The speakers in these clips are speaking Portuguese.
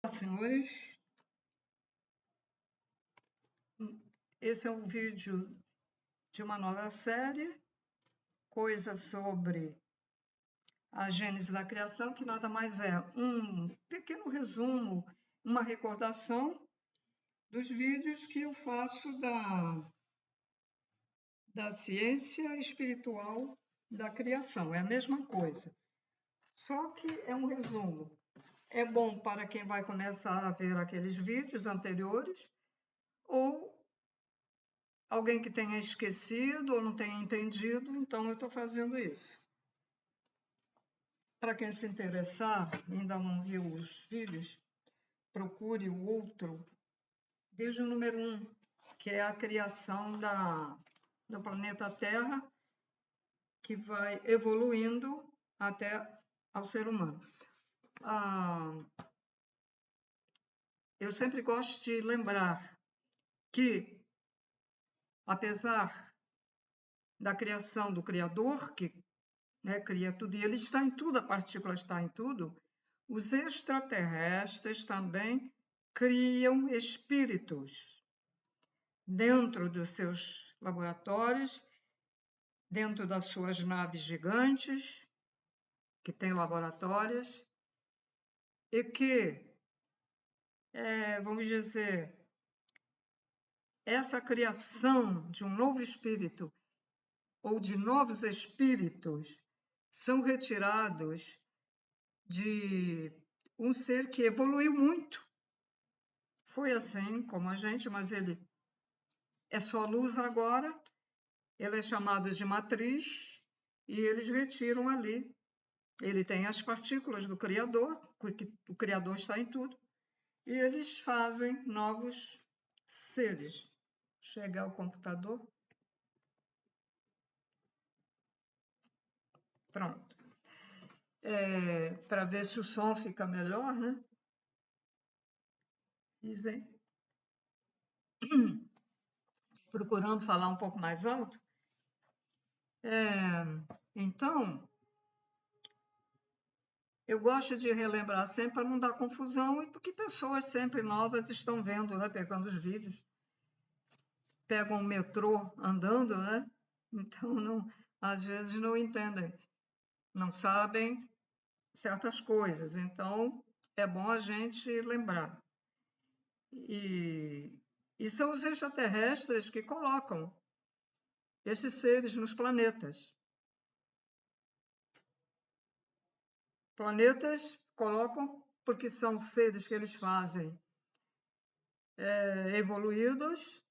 Senhores, esse é um vídeo de uma nova série, coisas sobre a gênese da criação, que nada mais é um pequeno resumo, uma recordação dos vídeos que eu faço da ciência espiritual da criação. É a mesma coisa, só que é um resumo. É bom para quem vai começar a ver aqueles vídeos anteriores, ou alguém que tenha esquecido ou não tenha entendido, então eu estou fazendo isso. Para quem se interessar, ainda não viu os vídeos, procure o outro, desde o número 1, que é a criação do planeta Terra, que vai evoluindo até ao ser humano. Eu sempre gosto de lembrar que, apesar da criação do Criador, que cria tudo, e ele está em tudo, a partícula está em tudo, os extraterrestres também criam espíritos dentro dos seus laboratórios, dentro das suas naves gigantes, que têm laboratórios, e que, vamos dizer, essa criação de um novo espírito ou de novos espíritos são retirados de um ser que evoluiu muito. Foi assim como a gente, mas ele é só luz agora, ele é chamado de matriz e eles retiram ali. Ele tem as partículas do Criador, porque o Criador está em tudo, e eles fazem novos seres. Chega ao computador. Pronto. Para ver se o som fica melhor, né? Dizem. Procurando falar um pouco mais alto. Então, eu gosto de relembrar sempre para não dar confusão e porque pessoas sempre novas estão vendo, né? Pegando os vídeos. Pegam o metrô andando, né? Então, às vezes não entendem, não sabem certas coisas. Então, é bom a gente lembrar. E são os extraterrestres que colocam esses seres nos planetas. Planetas colocam porque são seres que eles fazem evoluídos,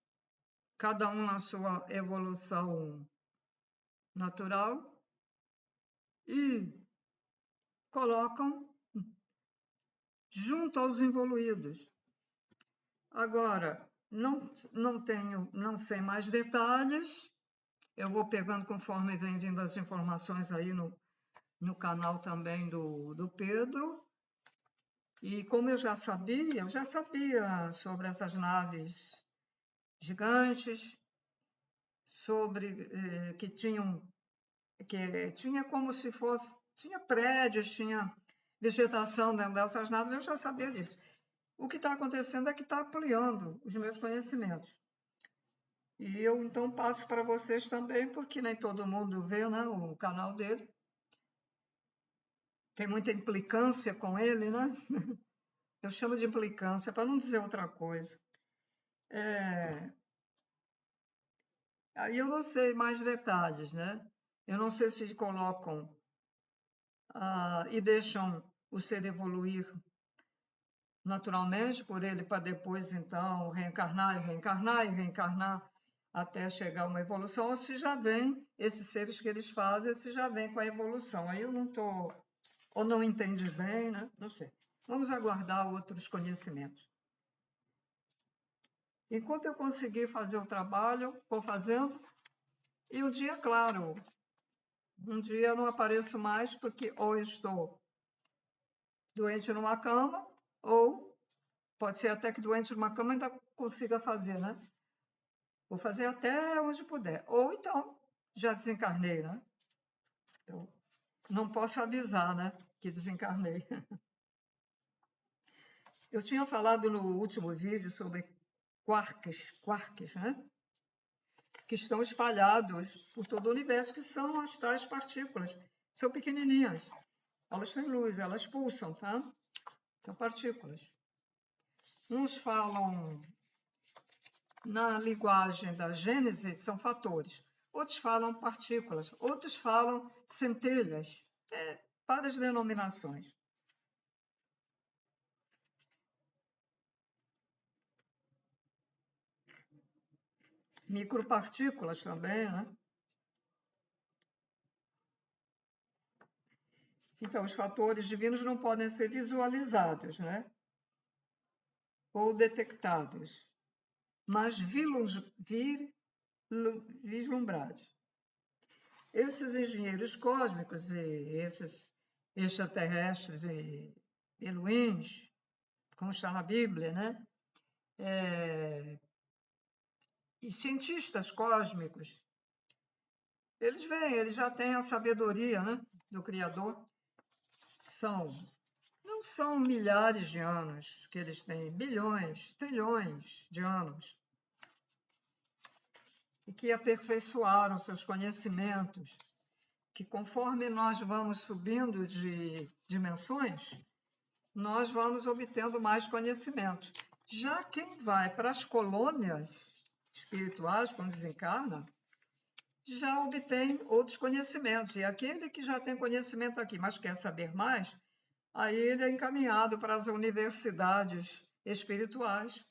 cada um na sua evolução natural, e colocam junto aos evoluídos. Agora, não sei mais detalhes, eu vou pegando conforme vem vindo as informações aí no canal também do Pedro. E como eu já sabia sobre essas naves gigantes, sobre que tinha como se fosse, tinha prédios, tinha vegetação dentro dessas naves, eu já sabia disso. O que está acontecendo é que está ampliando os meus conhecimentos. E eu, então, passo para vocês também, porque nem todo mundo vê, né, o canal dele. Tem muita implicância com ele, né? Eu chamo de implicância, para não dizer outra coisa. Aí eu não sei mais detalhes, né? Eu não sei se colocam e deixam o ser evoluir naturalmente por ele, para depois, então, reencarnar e reencarnar e reencarnar até chegar a uma evolução, ou se já vem, esses seres que eles fazem, se já vem com a evolução. Aí eu não estou, ou não entendi bem, né? Não sei. Vamos aguardar outros conhecimentos. Enquanto eu conseguir fazer o trabalho, vou fazendo, e um dia, claro, um dia eu não apareço mais porque ou eu estou doente numa cama, ou pode ser até que doente numa cama ainda consiga fazer, né? Vou fazer até onde puder. Ou então, já desencarnei, né? Então, não posso avisar, né? Que desencarnei. Eu tinha falado no último vídeo sobre quarks, né? Que estão espalhados por todo o universo, que são as tais partículas. São pequenininhas. Elas têm luz, elas pulsam, tá? São partículas. Uns falam, na linguagem da Gênese, são fatores. Outros falam partículas. Outros falam centelhas. Várias denominações. Micropartículas também, né? Então, os fatores divinos não podem ser visualizados, né? Ou detectados, mas vislumbrados. Esses engenheiros cósmicos e esses extraterrestres e Elohims, como está na Bíblia, né? E cientistas cósmicos, eles veem, eles já têm a sabedoria, né, do Criador. Não são milhares de anos que eles têm, bilhões, trilhões de anos, e que aperfeiçoaram seus conhecimentos, que conforme nós vamos subindo de dimensões, nós vamos obtendo mais conhecimentos. Já quem vai para as colônias espirituais, quando desencarna, já obtém outros conhecimentos. E aquele que já tem conhecimento aqui, mas quer saber mais, aí ele é encaminhado para as universidades espirituais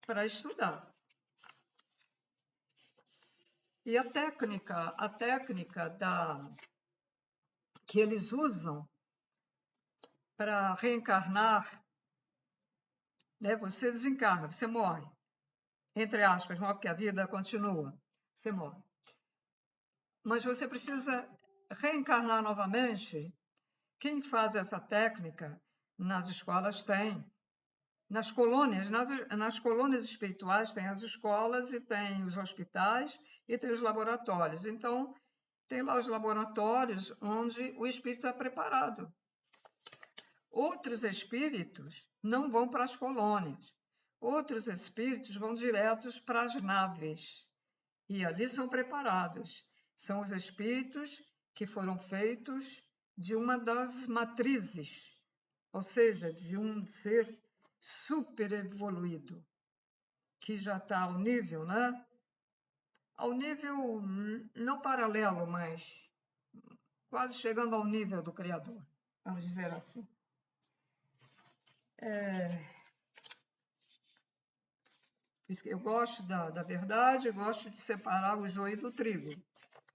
para estudar. E a técnica que eles usam para reencarnar, né? Você desencarna, você morre, entre aspas, morre porque a vida continua, você morre. Mas você precisa reencarnar novamente. Quem faz essa técnica nas escolas tem. Nas colônias espirituais tem as escolas e tem os hospitais e tem os laboratórios. Então, tem lá os laboratórios onde o espírito é preparado. Outros espíritos não vão para as colônias. Outros espíritos vão diretos para as naves. E ali são preparados. São os espíritos que foram feitos de uma das matrizes, ou seja, de um ser super evoluído, que já está ao nível, né? Ao nível não paralelo, mas quase chegando ao nível do Criador, vamos dizer assim. Eu gosto da verdade, gosto de separar o joio do trigo.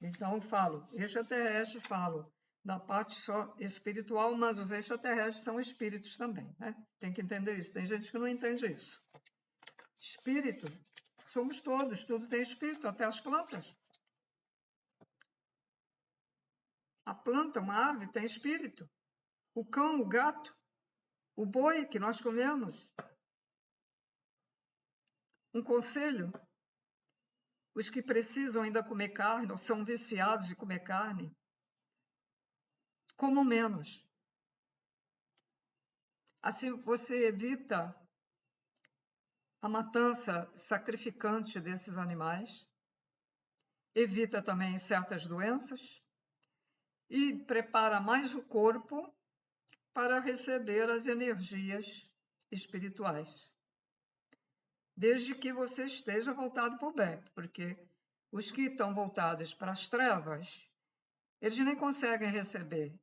Então, falo extraterrestre, falo da parte só espiritual, mas os extraterrestres são espíritos também, né? Tem que entender isso. Tem gente que não entende isso. Espírito, somos todos, tudo tem espírito, até as plantas. A planta, uma árvore, tem espírito. O cão, o gato, o boi que nós comemos. Um conselho: os que precisam ainda comer carne, ou são viciados de comer carne, comam menos. Assim você evita a matança sacrificante desses animais, evita também certas doenças e prepara mais o corpo para receber as energias espirituais. Desde que você esteja voltado para o bem, porque os que estão voltados para as trevas, eles nem conseguem receber.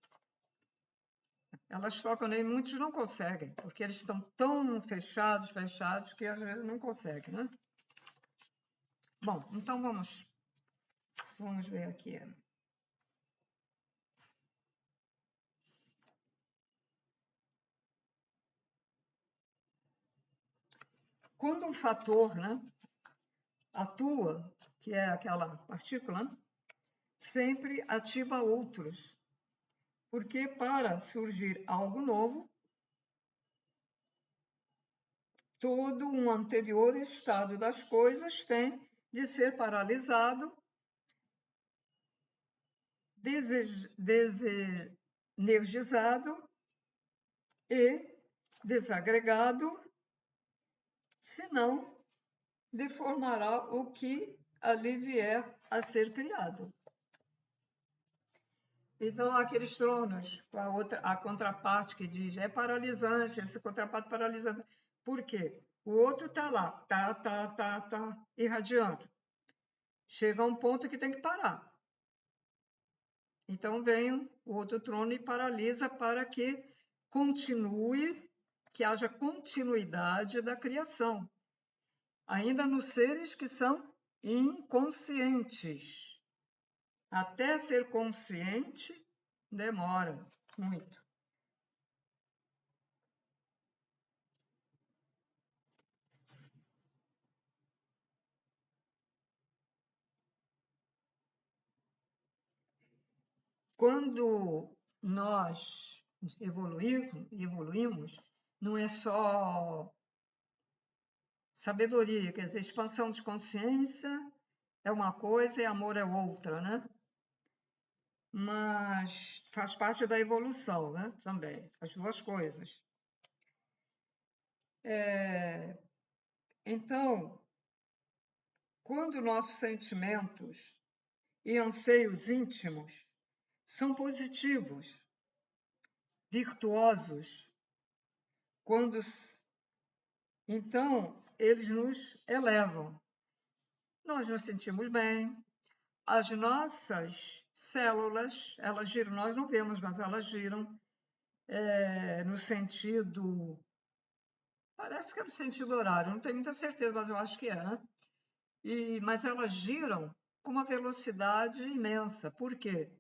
Elas tocam nele, muitos não conseguem, porque eles estão tão fechados, que às vezes não conseguem, né? Bom, então vamos ver aqui. Quando um fator, né, atua, que é aquela partícula, sempre ativa outros, porque para surgir algo novo, todo um anterior estado das coisas tem de ser paralisado, desenergizado e desagregado, senão deformará o que ali vier a ser criado. Então, aqueles tronos, a contraparte que diz, é paralisante, esse contraparte paralisante. Por quê? O outro está lá, tá, irradiando. Chega a um ponto que tem que parar. Então, vem o outro trono e paralisa para que continue, que haja continuidade da criação. Ainda nos seres que são inconscientes. Até ser consciente, demora muito. Quando nós evoluímos, não é só sabedoria, quer dizer, expansão de consciência é uma coisa e amor é outra, né? Mas faz parte da evolução, né? Também, as duas coisas. Então, quando nossos sentimentos e anseios íntimos são positivos, virtuosos, então eles nos elevam. Nós nos sentimos bem, as nossas células, elas giram, nós não vemos, mas elas giram no sentido, parece que é no sentido horário, não tenho muita certeza, mas eu acho que é, né? Mas elas giram com uma velocidade imensa. Por quê?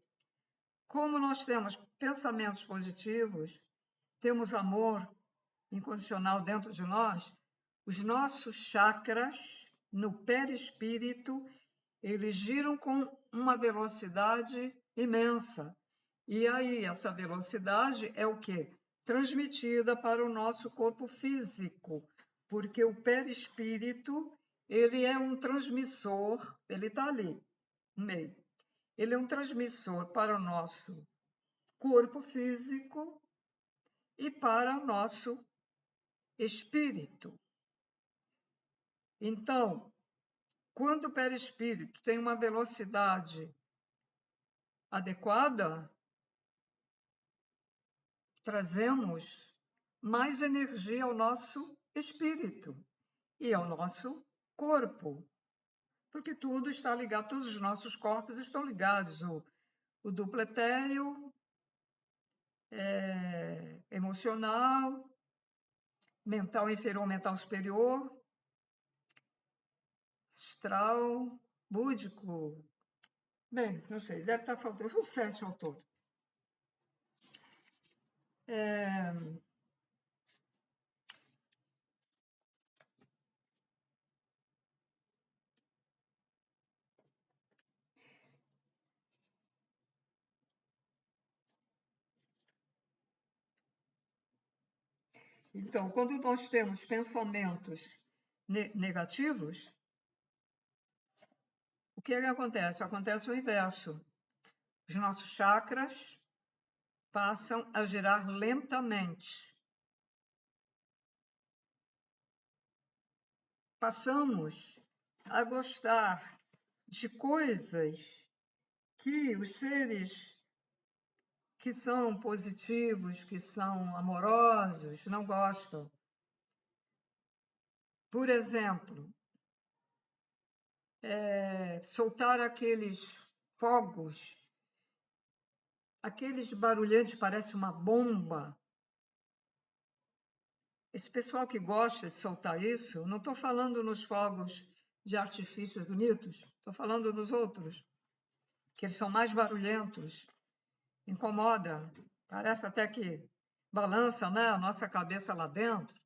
Como nós temos pensamentos positivos, temos amor incondicional dentro de nós, os nossos chakras no perispírito, eles giram com uma velocidade imensa. E aí, essa velocidade é o quê? Transmitida para o nosso corpo físico, porque o perispírito, ele é um transmissor, ele está ali, no meio. Ele é um transmissor para o nosso corpo físico e para o nosso espírito. Então, quando o perispírito tem uma velocidade adequada, trazemos mais energia ao nosso espírito e ao nosso corpo, porque tudo está ligado, todos os nossos corpos estão ligados, o duplo etéreo, emocional, mental inferior, mental superior, astral, búdico. Bem, não sei, deve estar faltando, são 7 ao todo. Então, quando nós temos pensamentos negativos, o que acontece? Acontece o inverso. Os nossos chakras passam a girar lentamente. Passamos a gostar de coisas que os seres que são positivos, que são amorosos, não gostam. Por exemplo, soltar aqueles fogos, aqueles barulhantes, parece uma bomba. Esse pessoal que gosta de soltar isso, não estou falando nos fogos de artifícios bonitos, estou falando dos outros, que eles são mais barulhentos, incomoda, parece até que balança, né, a nossa cabeça lá dentro.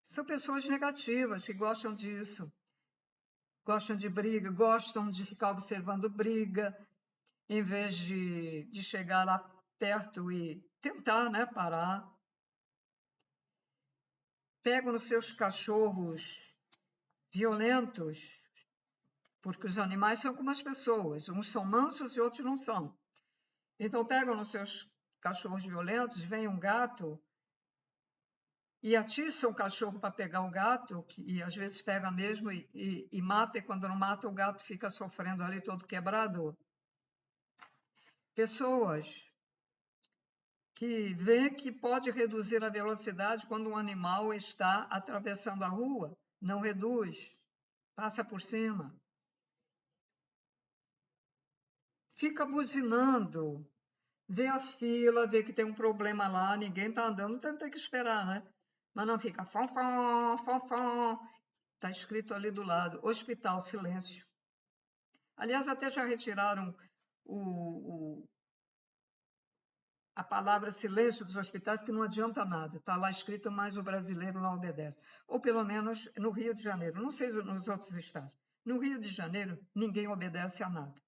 São pessoas negativas que gostam disso, gostam de briga, gostam de ficar observando briga, em vez de chegar lá perto e tentar, né, parar. Pegam nos seus cachorros violentos, porque os animais são como as pessoas, uns são mansos e outros não são. Então pegam nos seus cachorros violentos, vem um gato, e atiça o cachorro para pegar o gato, e às vezes pega mesmo e mata, e quando não mata, o gato fica sofrendo ali todo quebrado. Pessoas que vê que pode reduzir a velocidade quando um animal está atravessando a rua, não reduz, passa por cima. Fica buzinando, vê a fila, vê que tem um problema lá, ninguém está andando, então tem que esperar, né? Mas não fica fom, fom, fom, fom. Está escrito ali do lado, hospital, silêncio. Aliás, até já retiraram a palavra silêncio dos hospitais, porque não adianta nada. Está lá escrito, mas o brasileiro não obedece. Ou pelo menos no Rio de Janeiro. Não sei nos outros estados. No Rio de Janeiro, ninguém obedece a nada.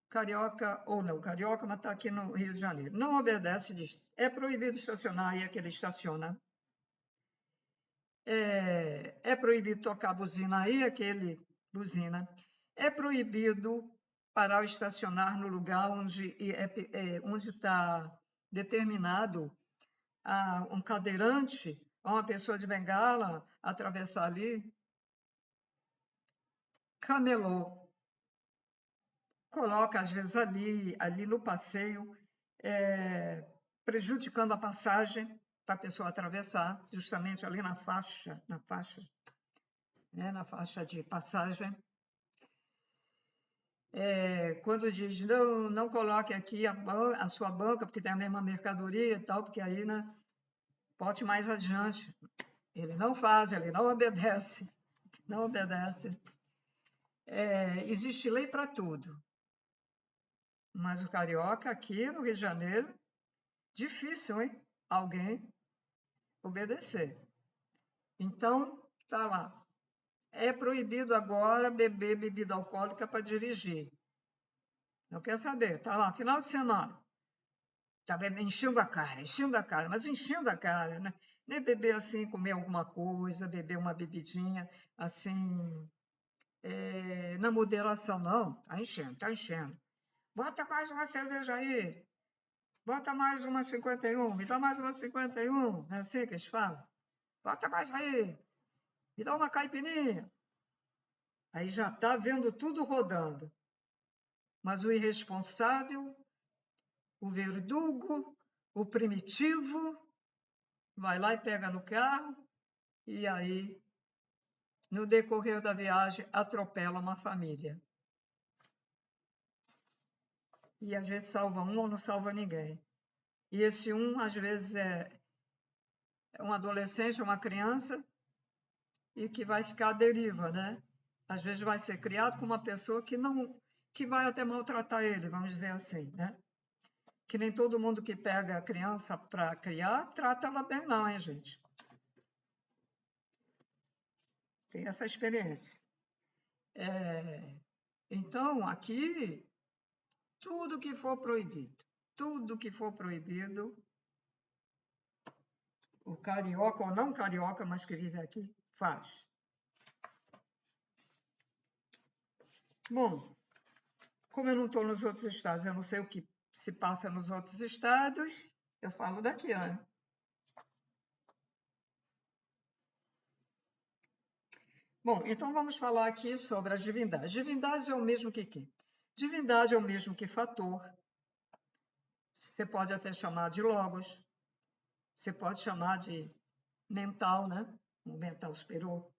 Carioca ou não carioca, mas está aqui no Rio de Janeiro. Não obedece, diz. É proibido estacionar, e é que ele estaciona. É proibido tocar buzina, aí é que ele buzina. É proibido parar ou estacionar no lugar onde está determinado a um cadeirante, a uma pessoa de bengala atravessar ali. Camelô. Coloca, às vezes, ali no passeio, prejudicando a passagem para a pessoa atravessar, justamente ali na faixa, na faixa de passagem. Quando diz, não coloque aqui a sua banca, porque tem a mesma mercadoria e tal, porque aí, né, pode ir mais adiante. Ele não faz, ele não obedece, não obedece. Existe lei para tudo, mas o carioca aqui no Rio de Janeiro, difícil, hein? Alguém obedecer. Então, tá lá. É proibido agora beber bebida alcoólica para dirigir. Não quer saber, tá lá, final de semana. Tá enchendo a cara, mas enchendo a cara, né? Nem beber assim, comer alguma coisa, beber uma bebidinha, assim, na moderação, não. Tá enchendo, tá enchendo. Bota mais uma cerveja aí. Bota mais uma 51, me dá mais uma 51. Não é assim que eles falam? Bota mais aí. Me dá uma caipirinha. Aí já está vendo tudo rodando. Mas o irresponsável, o verdugo, o primitivo, vai lá e pega no carro e aí, no decorrer da viagem, atropela uma família. E às vezes salva um ou não salva ninguém. E esse um, às vezes, é um adolescente, uma criança, e que vai ficar à deriva, né? Às vezes vai ser criado com uma pessoa que vai até maltratar ele, vamos dizer assim, né? Que nem todo mundo que pega a criança para criar, trata ela bem não, hein, gente? Tem essa experiência. Então, aqui, tudo que for proibido, o carioca ou não carioca, mas que vive aqui, faz. Bom, como eu não estou nos outros estados, eu não sei o que se passa nos outros estados, eu falo daqui, né? Bom, então vamos falar aqui sobre as divindades. Divindades é o mesmo que quê? Divindade é o mesmo que fator. Você pode até chamar de logos. Você pode chamar de mental, né? O mental superior.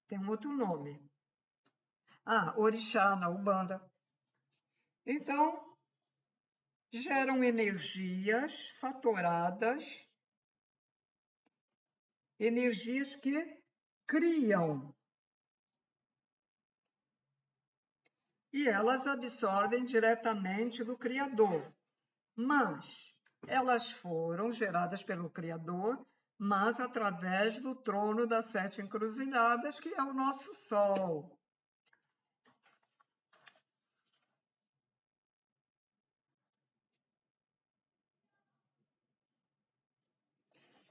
Tem um outro nome. Orixá na Umbanda. Então, geram energias fatoradas, energias que criam. E elas absorvem diretamente do Criador. Mas elas foram geradas pelo Criador, mas através do trono das 7 encruzilhadas, que é o nosso Sol.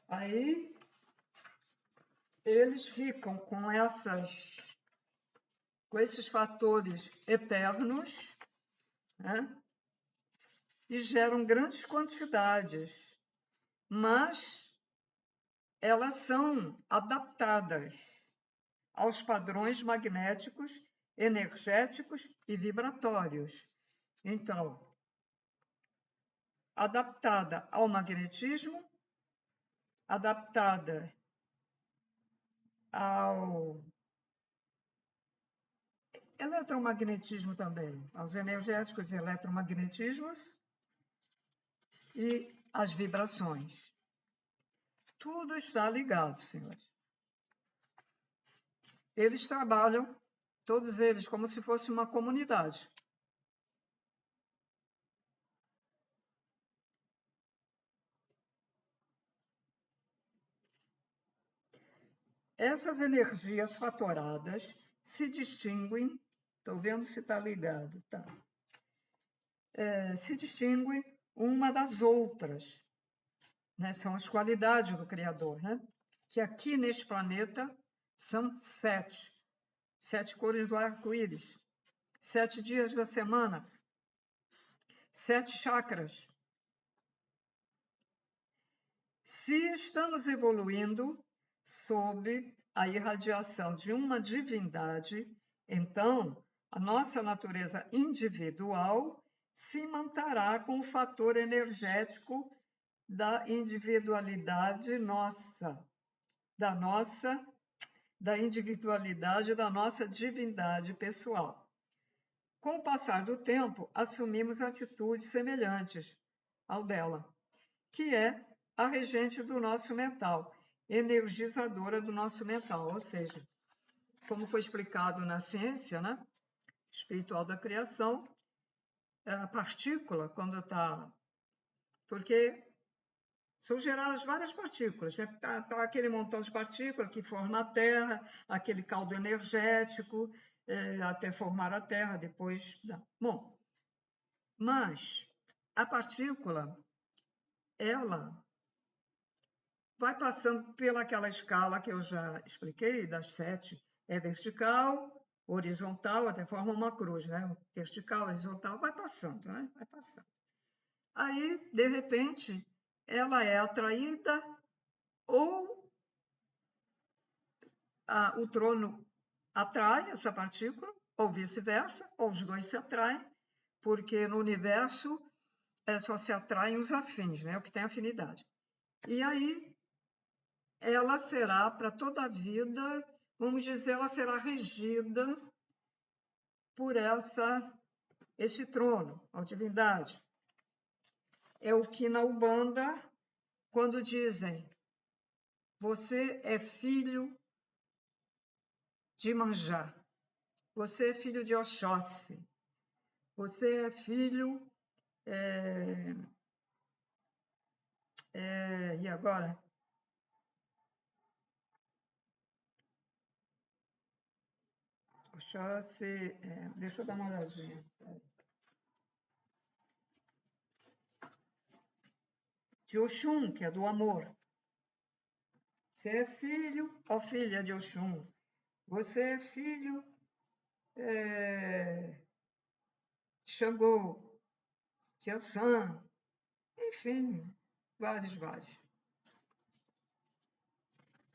Aí eles ficam com esses fatores eternos, né? E geram grandes quantidades, mas elas são adaptadas aos padrões magnéticos, energéticos e vibratórios. Então, adaptada ao magnetismo, adaptada ao eletromagnetismo também, aos energéticos e eletromagnetismos e as vibrações. Tudo está ligado, senhores. Eles trabalham, todos eles, como se fosse uma comunidade. Essas energias fatoradas se distinguem, estou vendo se está ligado, tá? Se distinguem uma das outras, né? São as qualidades do Criador, né? Que aqui neste planeta são 7 cores do arco-íris, 7 dias da semana, 7 chakras. Se estamos evoluindo sob a irradiação de uma divindade, então a nossa natureza individual se manterá com o fator energético da individualidade nossa, da individualidade da nossa divindade pessoal. Com o passar do tempo, assumimos atitudes semelhantes ao dela, que é a regente do nosso mental, energizadora do nosso mental, ou seja, como foi explicado na ciência, né, espiritual da criação, a partícula, quando está... Porque são geradas várias partículas, né? Tá aquele montão de partículas que forma a Terra, aquele caldo energético, até formar a Terra, depois... Bom, mas a partícula, ela vai passando pelaquela escala que eu já expliquei, das 7. É vertical, horizontal, até forma uma cruz, né? Vertical, horizontal, vai passando, né? Vai passando. Aí, de repente, ela é atraída ou o trono atrai essa partícula, ou vice-versa, ou os dois se atraem, porque no universo só se atraem os afins, né? O que tem afinidade. E aí, ela será para toda a vida, vamos dizer, ela será regida por esse trono, a divindade. É o que na Umbanda, quando dizem, você é filho de Manjá, você é filho de Oxóssi, você é filho... e agora? Oxóssi, deixa eu dar uma olhadinha. De Oxum, que é do amor. Você é filho ou filha de Oxum. Você é filho de Xangô, de Ansã, enfim, vários.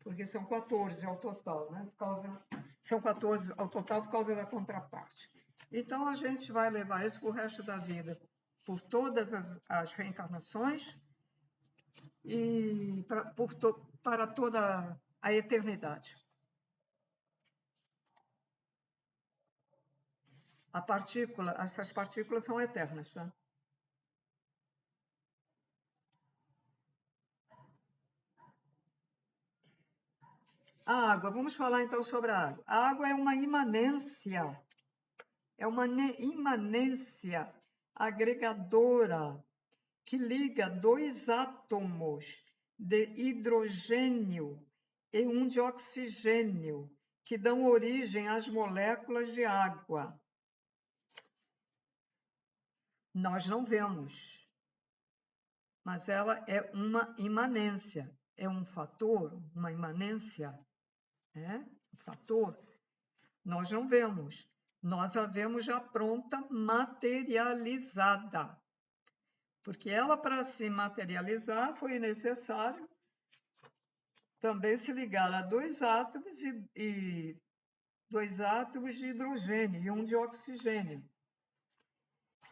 Porque são 14 ao total, né? São 14 ao total por causa da contraparte. Então, a gente vai levar isso para o resto da vida, por todas as reencarnações e para toda a eternidade. Essas partículas são eternas, tá? A água, vamos falar então sobre a água. A água é uma imanência agregadora que liga 2 átomos de hidrogênio e um de oxigênio, que dão origem às moléculas de água. Nós não vemos, mas ela é uma imanência, é um fator, uma imanência, um fator. Nós não vemos, nós a vemos já pronta, materializada. Porque ela, para se materializar, foi necessário também se ligar a dois átomos e dois átomos de hidrogênio e um de oxigênio,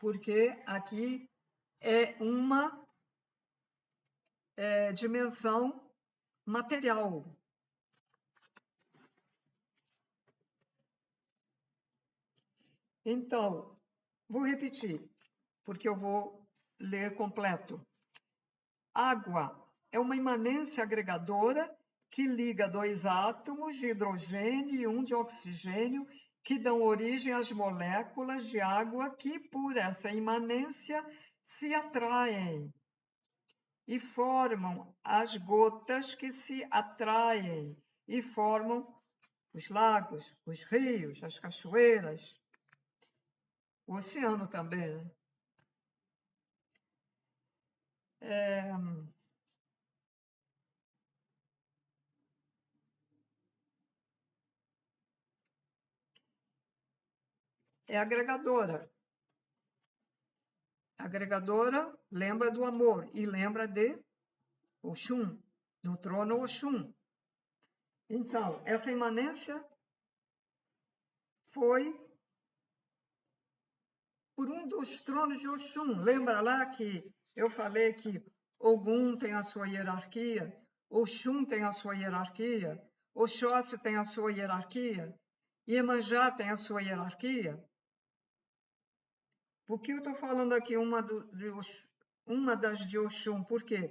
porque aqui é uma dimensão material. Então, vou repetir, porque eu vou ler completo. Água é uma imanência agregadora que liga dois átomos de hidrogênio e um de oxigênio, que dão origem às moléculas de água que, por essa imanência, se atraem e formam as gotas que se atraem e formam os lagos, os rios, as cachoeiras, o oceano também, né? É agregadora. Agregadora lembra do amor e lembra de Oxum, do trono Oxum. Então, essa imanência foi por um dos tronos de Oxum. Lembra lá que eu falei que Ogum tem a sua hierarquia, Oxum tem a sua hierarquia, Oxóssi tem a sua hierarquia, Iemanjá tem a sua hierarquia? Por que eu estou falando aqui uma das de Oxum? Porque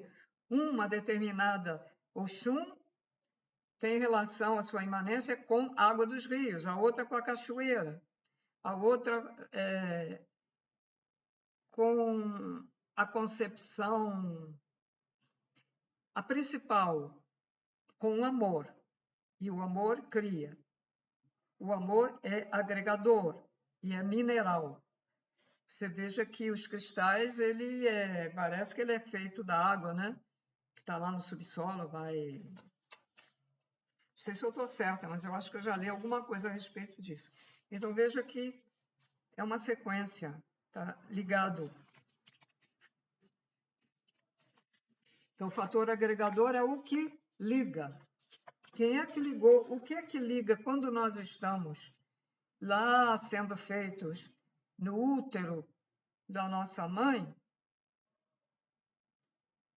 uma determinada Oxum tem relação, a sua imanência, com a água dos rios, a outra com a cachoeira, a outra com a concepção, a principal, com o amor. E o amor cria. O amor é agregador e é mineral. Você veja que os cristais, parece que ele é feito da água, né? Que está lá no subsolo, vai... Não sei se eu estou certa, mas eu acho que eu já li alguma coisa a respeito disso. Então, veja que é uma sequência, tá ligado. Então, o fator agregador é o que liga. Quem é que ligou? O que é que liga quando nós estamos lá sendo feitos no útero da nossa mãe?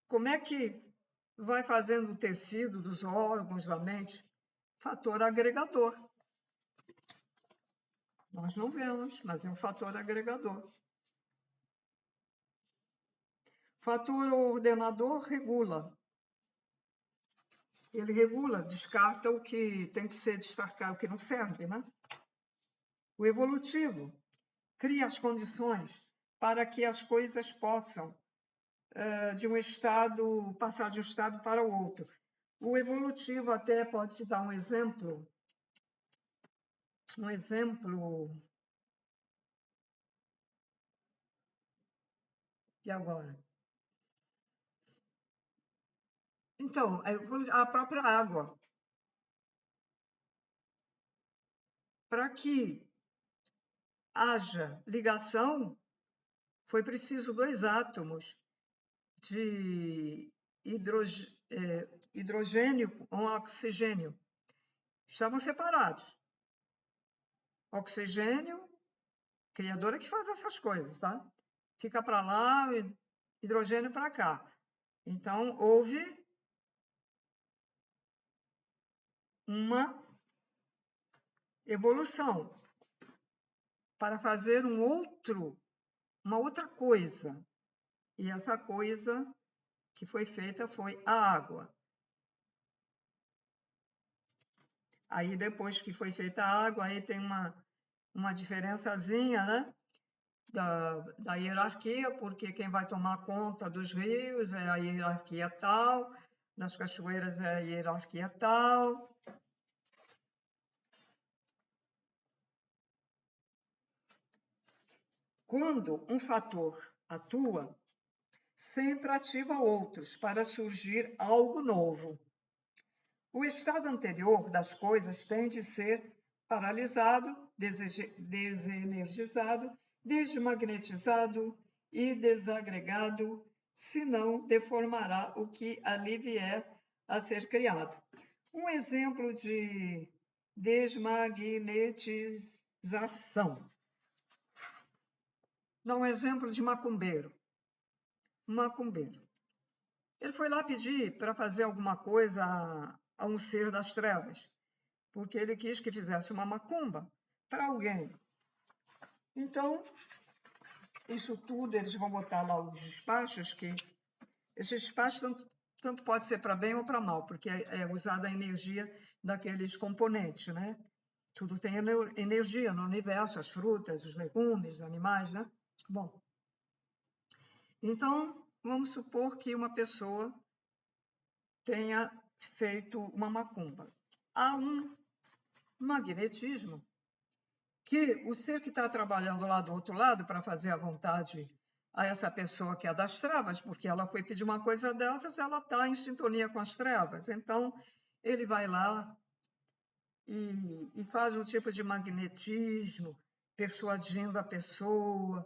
Como é que vai fazendo o tecido dos órgãos da mente? Fator agregador. Nós não vemos, mas é um fator agregador. Fator ordenador regula. Ele regula, descarta o que tem que ser descartado, o que não serve, né? O evolutivo cria as condições para que as coisas possam de um estado, passar de um estado para o outro. O evolutivo até pode te dar um exemplo. E agora? Então, a própria água. Para que haja ligação, foi preciso dois átomos de hidrogênio com oxigênio. Estavam separados. Oxigênio, criadora que faz essas coisas, tá? Fica para lá, hidrogênio para cá. Então, houve uma evolução para fazer uma outra coisa. E essa coisa que foi feita foi a água. Aí, depois que foi feita a água, aí tem uma diferençazinha, né? Da hierarquia, porque quem vai tomar conta dos rios é a hierarquia tal, das cachoeiras é a hierarquia tal. Quando um fator atua, sempre ativa outros para surgir algo novo. O estado anterior das coisas tem de ser paralisado, desenergizado, desmagnetizado e desagregado, senão deformará o que ali vier a ser criado. Um exemplo de desmagnetização. Dá um exemplo de macumbeiro. Macumbeiro. Ele foi lá pedir para fazer alguma coisa a um ser das trevas, porque ele quis que fizesse uma macumba para alguém. Então, isso tudo, eles vão botar lá os despachos, que esses despachos tanto pode ser para bem ou para mal, porque é usada a energia daqueles componentes, né? Tudo tem energia no universo, as frutas, os legumes, os animais, né? Bom, então, vamos supor que uma pessoa tenha feito uma macumba. Há um magnetismo que o ser que está trabalhando lá do outro lado para fazer a vontade a essa pessoa que é das trevas, porque ela foi pedir uma coisa dessas, ela está em sintonia com as trevas. Então, ele vai lá e faz um tipo de magnetismo, persuadindo a pessoa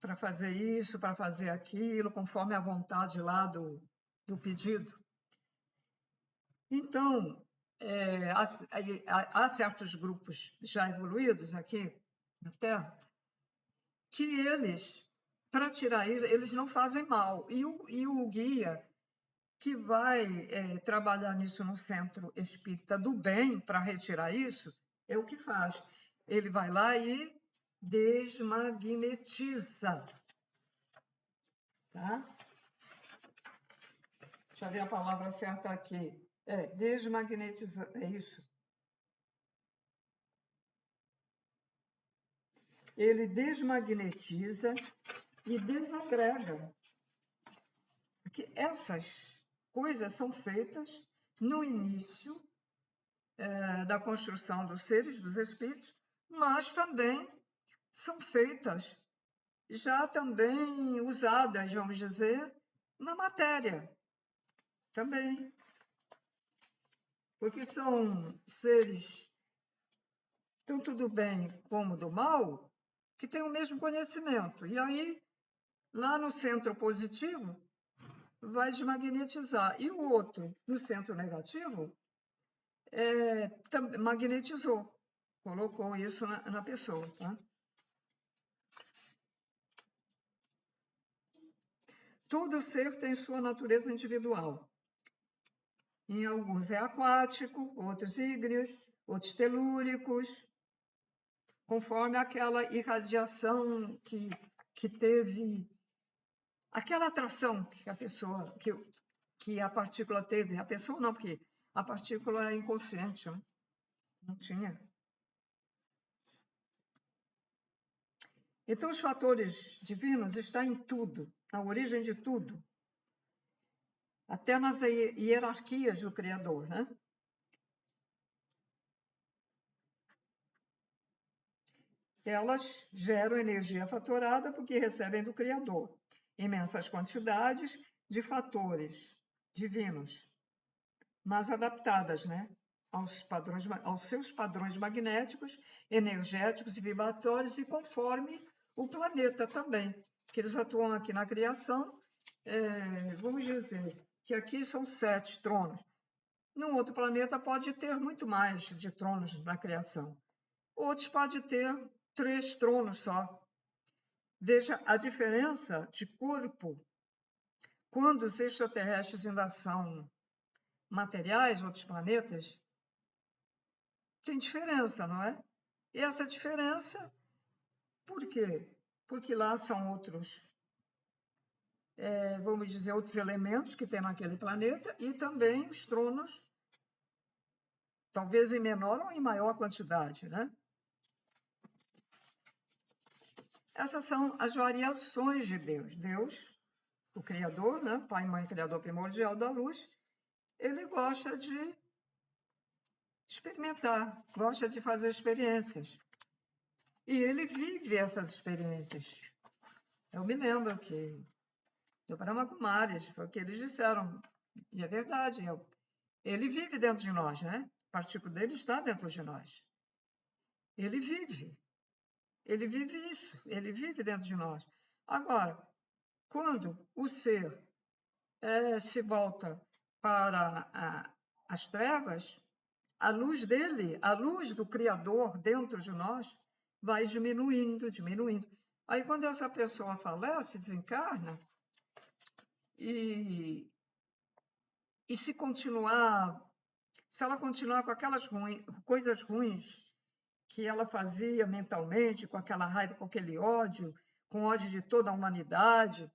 para fazer isso, para fazer aquilo, conforme a vontade lá do pedido. Então, há certos grupos já evoluídos aqui na Terra que eles, para tirar isso, eles não fazem mal. E o guia que vai trabalhar nisso no centro espírita do bem para retirar isso, é o que faz. Ele vai lá e desmagnetiza. Tá? Deixa eu ver a palavra certa aqui. Desmagnetiza, é isso. Ele desmagnetiza e desagrega. Porque essas coisas são feitas no início da construção dos seres, dos espíritos, mas também são feitas, já também usadas, vamos dizer, na matéria. Também. Porque são seres, tanto do bem como do mal, que têm o mesmo conhecimento. E aí, lá no centro positivo, vai desmagnetizar. E o outro, no centro negativo, magnetizou, colocou isso na pessoa. Tá? Todo ser tem sua natureza individual. Em alguns é aquático, outros ígneos, outros telúricos, conforme aquela irradiação que teve, aquela atração que a pessoa, que a partícula teve. A pessoa não, porque a partícula é inconsciente, né? Não tinha. Então, os fatores divinos estão em tudo, na origem de tudo. Até nas hierarquias do Criador, né? Elas geram energia fatorada porque recebem do Criador imensas quantidades de fatores divinos, mas adaptadas, né? Aos seus padrões magnéticos, energéticos e vibratórios e conforme o planeta também, que eles atuam aqui na criação. Vamos dizer que aqui são 7 tronos. Num outro planeta pode ter muito mais de tronos na criação. Outros pode ter 3 tronos só. Veja a diferença de corpo. Quando os extraterrestres ainda são materiais, outros planetas, tem diferença, não é? E essa diferença, por quê? Porque lá são outros, vamos dizer, outros elementos que tem naquele planeta e também os tronos, talvez em menor ou em maior quantidade, né? Essas são as variações de Deus. Deus, o Criador, né? Pai, Mãe, Criador primordial da luz, ele gosta de experimentar, gosta de fazer experiências. E ele vive essas experiências. Eu me lembro que do Brahma Kumaris, foi o que eles disseram, e é verdade, ele vive dentro de nós, né? A partícula dele está dentro de nós. Ele vive isso, ele vive dentro de nós. Agora, quando o ser se volta para as trevas, a luz dele, a luz do Criador dentro de nós, vai diminuindo, diminuindo. Aí, quando essa pessoa falece, desencarna, e se ela continuar com aquelas coisas ruins que ela fazia mentalmente, com aquela raiva, com aquele ódio, com ódio de toda a humanidade,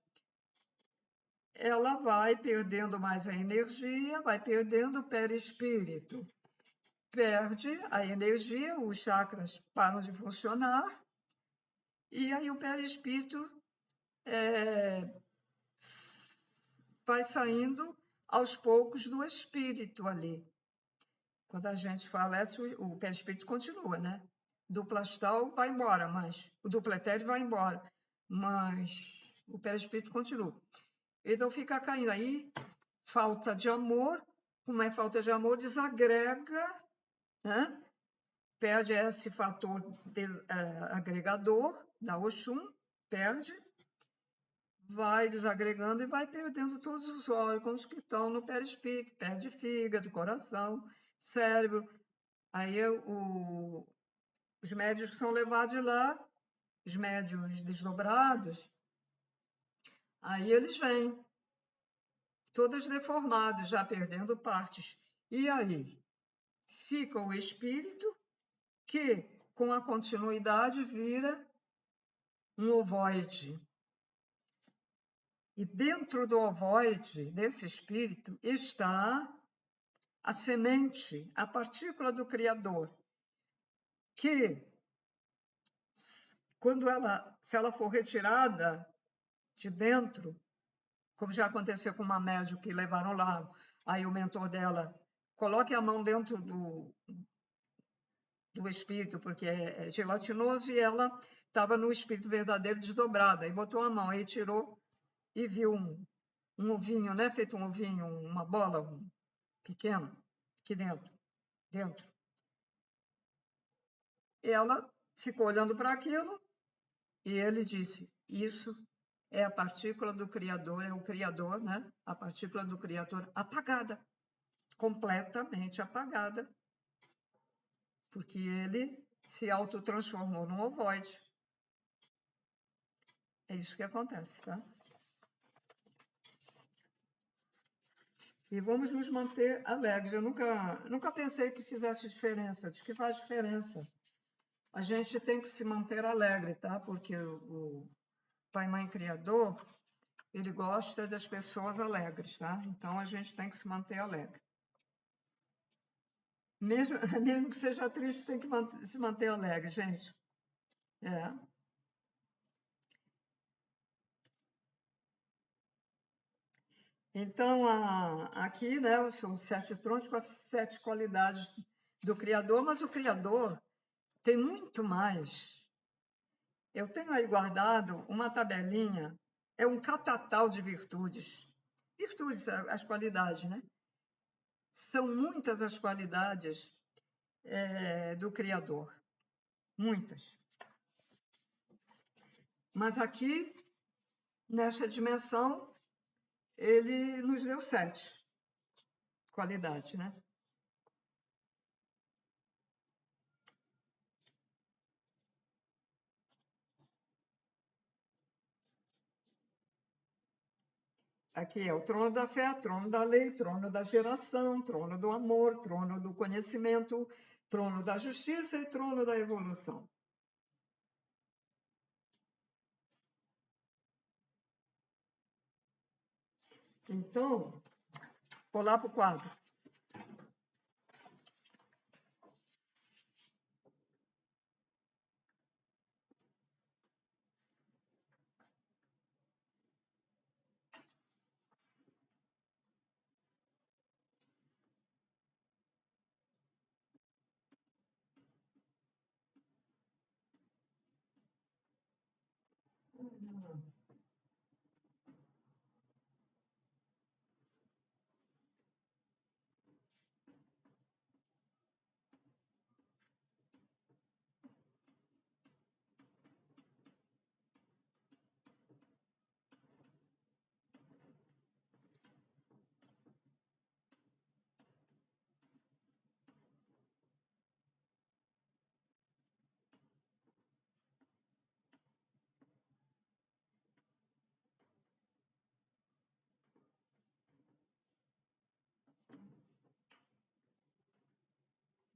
ela vai perdendo mais a energia, vai perdendo o perispírito. Perde a energia, os chakras param de funcionar, e aí o perispírito vai saindo aos poucos do espírito ali. Quando a gente falece, o perispírito continua, né? Duplo astral vai embora, mas o duplo etéreo vai embora, mas o perispírito continua. Então fica caindo aí, falta de amor. Como é falta de amor, desagrega, né? Perde esse fator agregador da Oxum, perde, vai desagregando e vai perdendo todos os órgãos que estão no perispírito, perde fígado, coração, cérebro. Aí os médios que são levados lá, os médios desdobrados, aí eles vêm, todos deformados, já perdendo partes. E aí fica o espírito que, com a continuidade, vira um ovoide. E dentro do ovoide, desse espírito, está a semente, a partícula do Criador, que, se ela for retirada de dentro, como já aconteceu com uma médium que levaram lá, aí o mentor dela, coloque a mão dentro do espírito, porque é gelatinoso, e ela estava no espírito verdadeiro desdobrada, aí botou a mão, aí tirou e viu um ovinho, né? Feito um ovinho, uma bola pequena, aqui dentro. Ela ficou olhando para aquilo e ele disse, isso é a partícula do Criador, é o Criador, né? A partícula do Criador apagada, completamente apagada, porque ele se autotransformou num ovoide. É isso que acontece, tá? E vamos nos manter alegres. Eu nunca pensei que fizesse diferença. Diz que faz diferença. A gente tem que se manter alegre, tá? Porque o Pai, Mãe Criador, ele gosta das pessoas alegres, tá? Então a gente tem que se manter alegre. Mesmo que seja triste, tem que se manter alegre, gente. É. Então, aqui, né, são 7 tronos com as 7 qualidades do Criador, mas o Criador tem muito mais. Eu tenho aí guardado uma tabelinha, é um catatal de virtudes. Virtudes, as qualidades, né? São muitas as qualidades do Criador. Muitas. Mas aqui, nessa dimensão, ele nos deu 7 qualidades, né? Aqui é o trono da fé, trono da lei, trono da geração, trono do amor, trono do conhecimento, trono da justiça e trono da evolução. Então, vou lá para o quadro.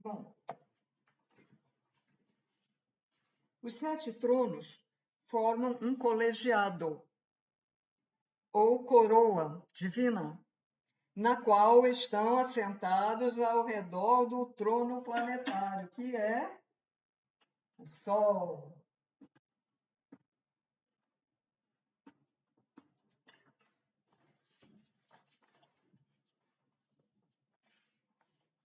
Bom, os 7 tronos formam um colegiado, ou coroa divina, na qual estão assentados ao redor do trono planetário, que é o Sol.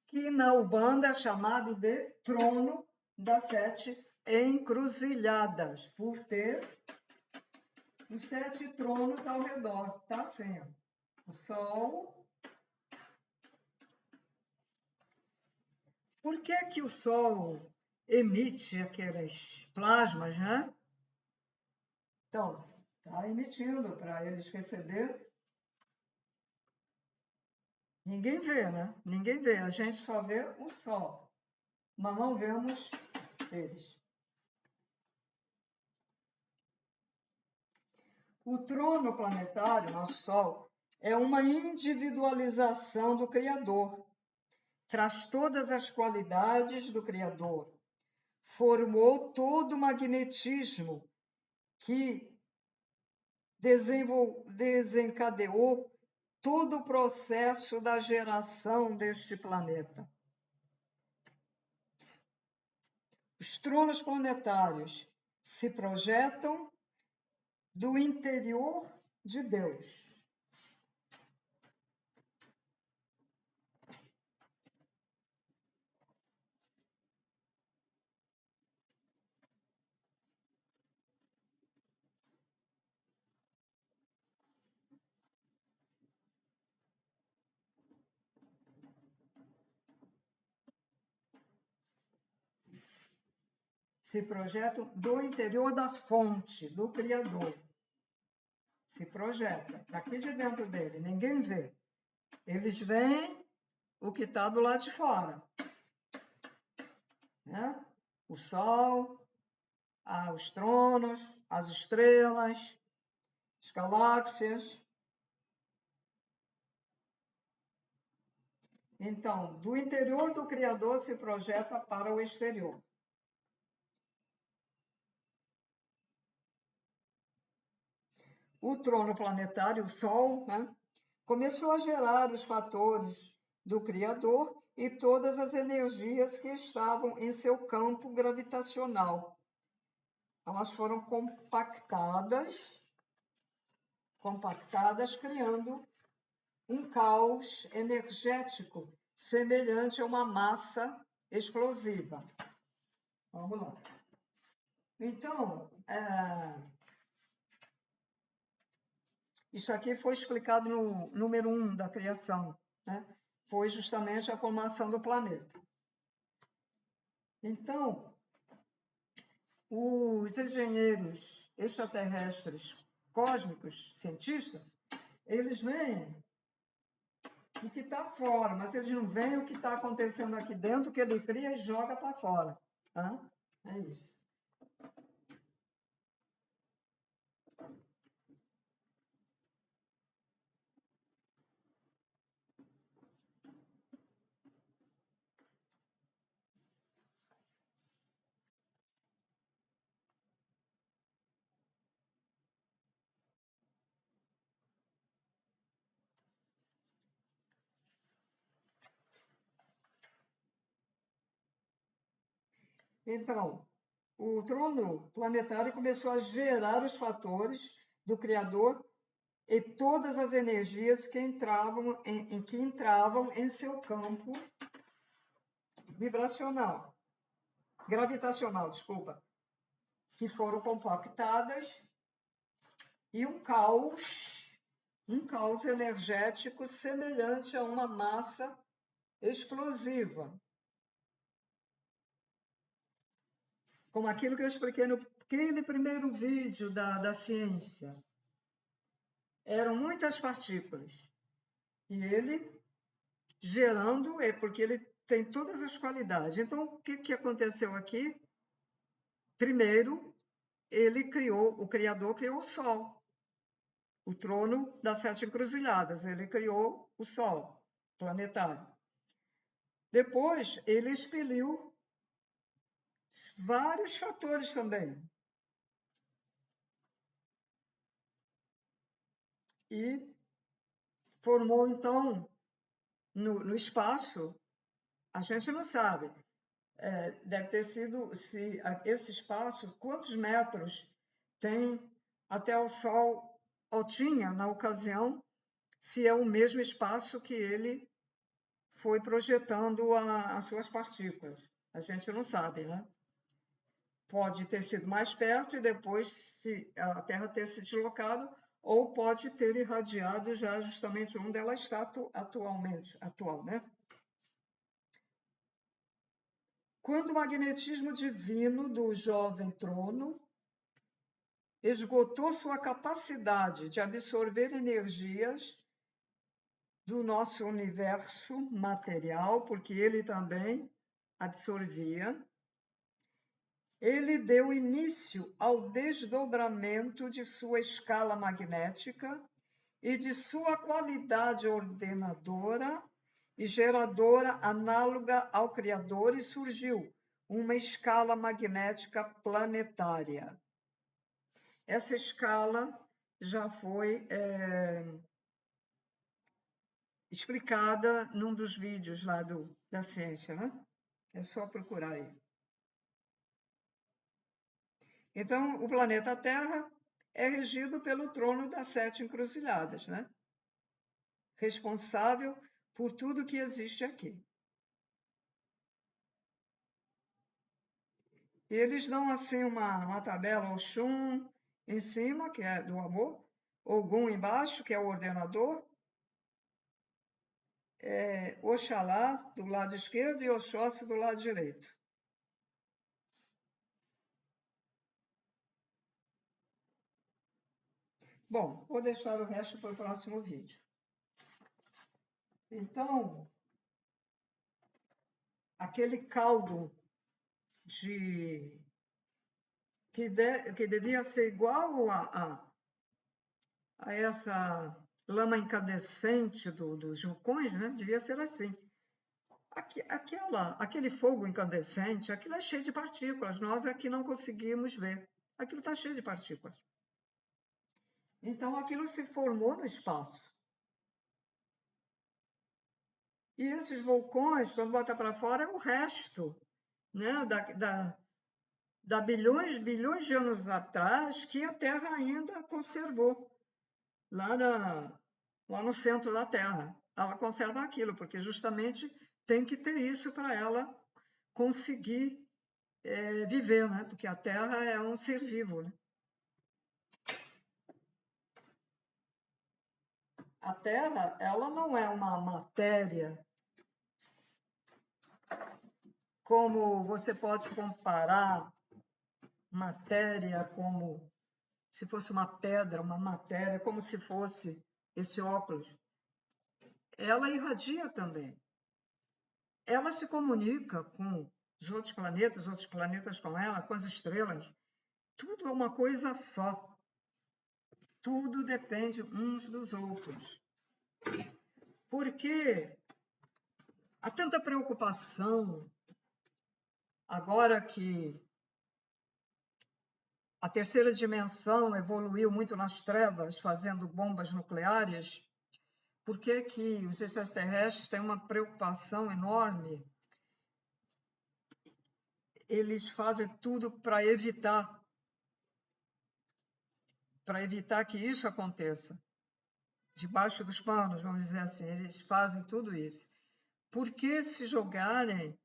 Que na Umbanda é chamado de trono das 7 encruzilhadas, por ter os 7 tronos ao redor, tá assim, o Sol. Por que o Sol emite aqueles plasmas, né? Então, está emitindo para eles receber. Ninguém vê, né? Ninguém vê. A gente só vê o Sol, mas não vemos eles. O trono planetário, nosso Sol, é uma individualização do Criador. Traz todas as qualidades do Criador. Formou todo o magnetismo que desencadeou todo o processo da geração deste planeta. Os tronos planetários se projetam do interior de Deus. Se projetam do interior da fonte, do Criador. Se projeta daqui de dentro dele, ninguém vê. Eles veem o que está do lado de fora, né? O Sol, os tronos, as estrelas, as galáxias. Então, do interior do Criador se projeta para o exterior. O trono planetário, o Sol, né, começou a gerar os fatores do Criador e todas as energias que estavam em seu campo gravitacional. Elas foram compactadas, criando um caos energético semelhante a uma massa explosiva. Vamos lá. Então, isso aqui foi explicado no número 1 da criação, né? Foi justamente a formação do planeta. Então, os engenheiros extraterrestres cósmicos, cientistas, eles veem o que está fora, mas eles não veem o que está acontecendo aqui dentro, que ele cria e joga para fora. Tá? É isso. Então, o trono planetário começou a gerar os fatores do Criador e todas as energias que entravam em seu campo gravitacional, desculpa, que foram compactadas e um caos energético semelhante a uma massa explosiva. Como aquilo que eu expliquei naquele primeiro vídeo da ciência. Eram muitas partículas. E ele gerando, porque ele tem todas as qualidades. Então, o que aconteceu aqui? Primeiro, o Criador criou o Sol, o trono das 7 encruzilhadas. Ele criou o Sol planetário. Depois, ele expeliu vários fatores também. E formou, então, no espaço, a gente não sabe, deve ter sido, se esse espaço, quantos metros tem até o Sol, ou tinha na ocasião, se é o mesmo espaço que ele foi projetando as suas partículas. A gente não sabe, né? Pode ter sido mais perto e depois se a Terra ter se deslocado, ou pode ter irradiado já justamente onde ela está atual, né? Quando o magnetismo divino do jovem trono esgotou sua capacidade de absorver energias do nosso universo material, porque ele também absorvia, ele deu início ao desdobramento de sua escala magnética e de sua qualidade ordenadora e geradora análoga ao Criador, e surgiu uma escala magnética planetária. Essa escala já foi explicada num dos vídeos lá da ciência, né? É só procurar aí. Então, o planeta Terra é regido pelo trono das 7 encruzilhadas, né? Responsável por tudo que existe aqui. E eles dão assim uma tabela Oxum em cima, que é do amor, Ogum embaixo, que é o ordenador, Oxalá do lado esquerdo e Oxóssi do lado direito. Bom, vou deixar o resto para o próximo vídeo. Então, aquele caldo que devia ser igual a essa lama incandescente dos vulcões, né? Devia ser assim. Aquele fogo incandescente, aquilo é cheio de partículas, nós aqui não conseguimos ver. Aquilo está cheio de partículas. Então, aquilo se formou no espaço. E esses vulcões, quando bota para fora, é o resto, né? Da bilhões de anos atrás, que a Terra ainda conservou, lá no centro da Terra. Ela conserva aquilo, porque justamente tem que ter isso para ela conseguir viver, né? Porque a Terra é um ser vivo, né? A Terra, ela não é uma matéria como você pode comparar matéria como se fosse uma pedra, uma matéria, como se fosse esse óculos. Ela irradia também. Ela se comunica com os outros planetas com ela, com as estrelas. Tudo é uma coisa só. Tudo depende uns dos outros. Porque há tanta preocupação agora que a terceira dimensão evoluiu muito nas trevas, fazendo bombas nucleares. Por que que os extraterrestres têm uma preocupação enorme? Eles fazem tudo para evitar que isso aconteça. Debaixo dos panos, vamos dizer assim, eles fazem tudo isso. Porque se jogarem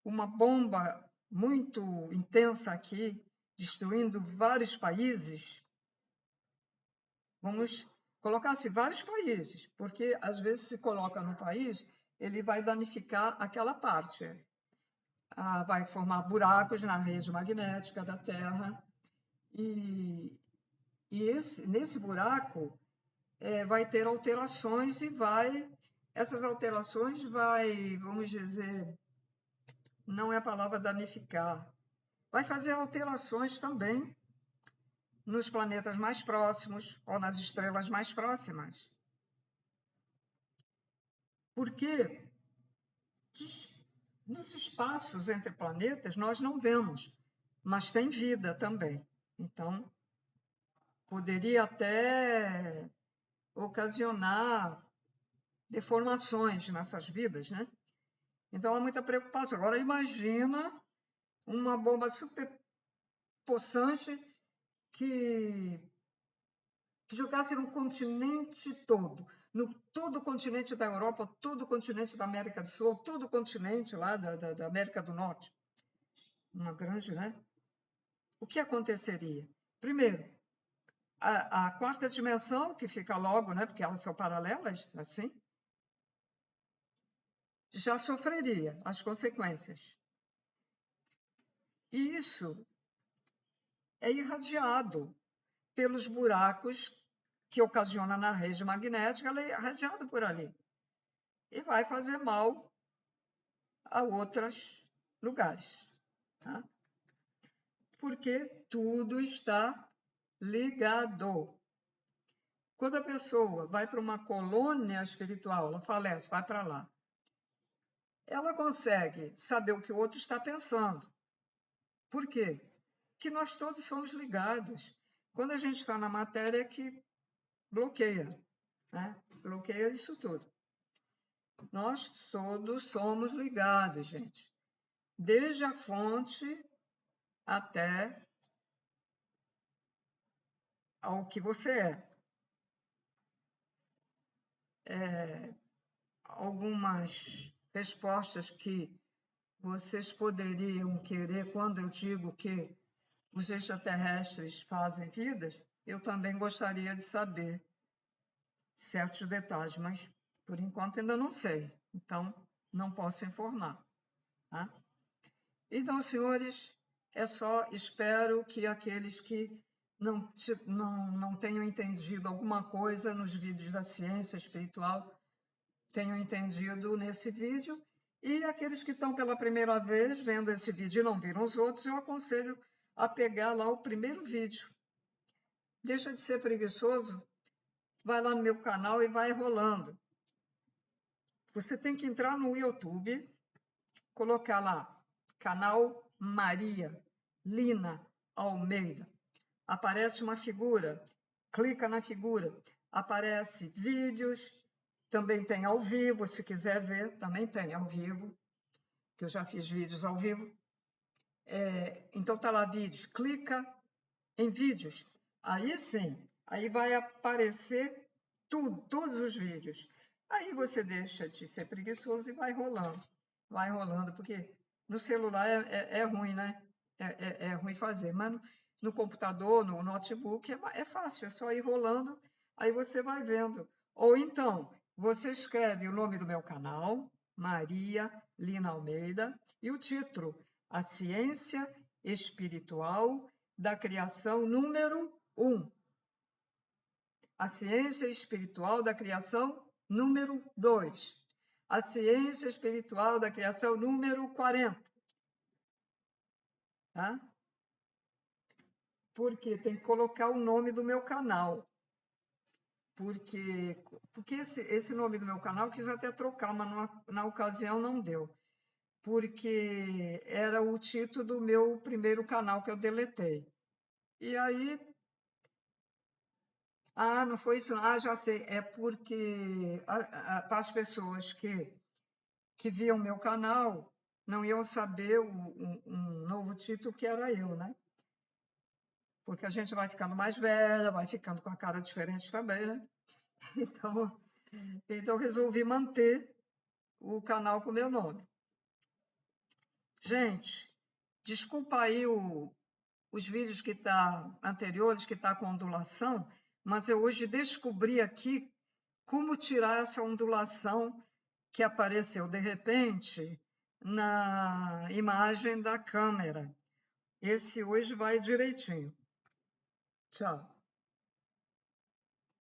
uma bomba muito intensa aqui, destruindo vários países, vamos colocar-se vários países, porque às vezes se coloca no país, ele vai danificar aquela parte, vai formar buracos na rede magnética da Terra, e nesse buraco vai ter alterações essas alterações vamos dizer, não é a palavra danificar, vai fazer alterações também nos planetas mais próximos ou nas estrelas mais próximas. Por quê? nos espaços entre planetas nós não vemos, mas tem vida também. Então, poderia até ocasionar deformações nessas vidas, né? Então, há muita preocupação. Agora, imagina uma bomba super possante que jogasse no continente todo, todo o continente da Europa, todo o continente da América do Sul, todo o continente lá da América do Norte. Uma grande, né? O que aconteceria? Primeiro, a quarta dimensão, que fica logo, né? Porque elas são paralelas, assim, já sofreria as consequências. E isso é irradiado pelos buracos que ocasiona na rede magnética, ela é irradiada por ali. E vai fazer mal a outros lugares. Tá? Porque tudo está ligado. Quando a pessoa vai para uma colônia espiritual, ela falece, vai para lá, ela consegue saber o que o outro está pensando. Por quê? Porque nós todos somos ligados. Quando a gente está na matéria, é que bloqueia, né? Bloqueia isso tudo. Nós todos somos ligados, gente. Desde a fonte até ao que você é. Algumas respostas que vocês poderiam querer quando eu digo que os extraterrestres fazem vidas, eu também gostaria de saber certos detalhes, mas por enquanto ainda não sei, então não posso informar. Tá? Então, senhores, é só, espero que aqueles que não tenham entendido alguma coisa nos vídeos da ciência espiritual tenham entendido nesse vídeo, e aqueles que estão pela primeira vez vendo esse vídeo e não viram os outros, eu aconselho a pegar lá o primeiro vídeo. Deixa de ser preguiçoso, vai lá no meu canal e vai rolando. Você tem que entrar no YouTube, colocar lá, canal Maria Lina Almeida. Aparece uma figura, clica na figura, aparece vídeos, também tem ao vivo, se quiser ver, também tem ao vivo, que eu já fiz vídeos ao vivo. Então tá lá vídeos, clica em vídeos, aí sim, aí vai aparecer tudo, todos os vídeos. Aí você deixa de ser preguiçoso e vai rolando, porque no celular é ruim, né? É ruim fazer, mas no computador, no notebook, é fácil, é só ir rolando, aí você vai vendo. Ou então, você escreve o nome do meu canal, Maria Lina Almeida, e o título, A Ciência Espiritual da Criação número 1. A Ciência Espiritual da Criação número 2. A Ciência Espiritual da Criação número 40. Tá? Porque tem que colocar o nome do meu canal. Porque esse nome do meu canal eu quis até trocar, mas na ocasião não deu. Porque era o título do meu primeiro canal que eu deletei. E aí... Ah, não foi isso? Ah, já sei. É porque para as pessoas que viam meu canal não iam saber um novo título que era eu, né? Porque a gente vai ficando mais velha, vai ficando com a cara diferente também, né? Então resolvi manter o canal com o meu nome. Gente, desculpa aí os vídeos anteriores que tá com ondulação, mas eu hoje descobri aqui como tirar essa ondulação que apareceu de repente na imagem da câmera. Esse hoje vai direitinho. Tchau.